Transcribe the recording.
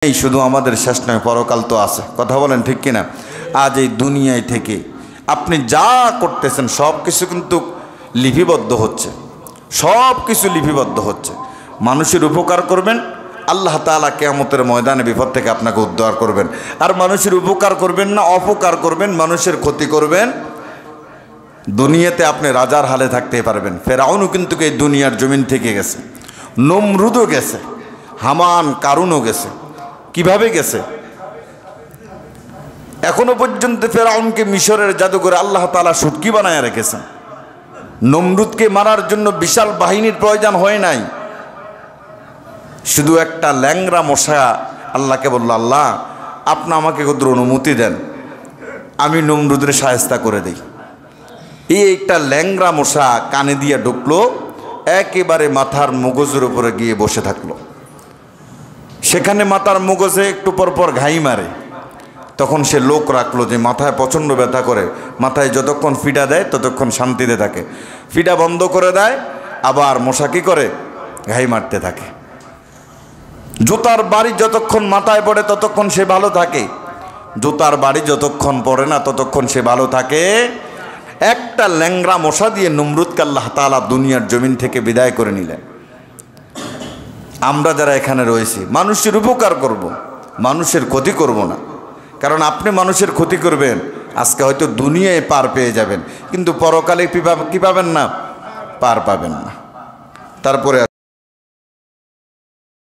এই শুধু আমাদের শেষ নয়, পরকাল তো আছে। কথা বলেন ঠিক কিনা? আজ এই দুনিয়ায় থেকে আপনি যা করতেছেন সব কিছু কিন্তু লিপিবদ্ধ হচ্ছে, সব কিছু লিপিবদ্ধ হচ্ছে। মানুষের উপকার করবেন, আল্লাহ তাআলা কিয়ামতের ময়দানে বিপদ থেকে আপনাকে উদ্ধার করবেন। আর মানুষের উপকার করবেন না, অপকার করবেন, মানুষের ক্ষতি করবেন, দুনিয়াতে আপনি রাজার হালে থাকতে পারবেন। ফেরাউনও কিন্তু এই দুনিয়ার জমিন থেকে গেছে, নমরুদও গেছে, হামান কারুনও গেছে। কিভাবে গেছে? এখনো পর্যন্ত ফেরাউনকে মিশরের জাদুঘরে আল্লাহ তাআলা শুটকি বানায় রেখেছেন। নমরুদকে মারার জন্য বিশাল বাহিনীর প্রয়োজন হয় নাই, শুধু একটা ল্যাংরা মশা আল্লাহকে বলল, আল্লাহ আপনি আমাকে কত অনুমতি দেন, আমি নমরুদের শায়েস্তা করে দিই। এই একটা ল্যাংরা মশা কানে দিয়ে ঢুকলো, একেবারে মাথার মগজের উপরে গিয়ে বসে থাকলো। সেখানে মাথার মগজে একটু পর পর ঘাই মারে। তখন সে লোক রাখলো যে মাথায় প্রচণ্ড ব্যথা করে, মাথায় যতক্ষণ ফিডা দেয় ততক্ষণ শান্তিতে থাকে। ফিডা বন্ধ করে দেয়, আবার মশা কী করে? ঘাই মারতে থাকে। জুতার বাড়ি যতক্ষণ মাথায় পড়ে ততক্ষণ সে ভালো থাকে, জুতার বাড়ি যতক্ষণ পড়ে না ততক্ষণ সে ভালো থাকে। একটা ল্যাংরা মশা দিয়ে নমরুদকে আল্লাহ তাআলা দুনিয়ার জমিন থেকে বিদায় করে নিলেন। আমরা যারা এখানে রয়েছি মানুষের উপকার করব, মানুষের ক্ষতি করব না। কারণ আপনি মানুষের ক্ষতি করবেন, আজকে হয়তো দুনিয়ায় পার পেয়ে যাবেন, কিন্তু পরকালে কি পাবেন না? পার পাবেন না। তারপরে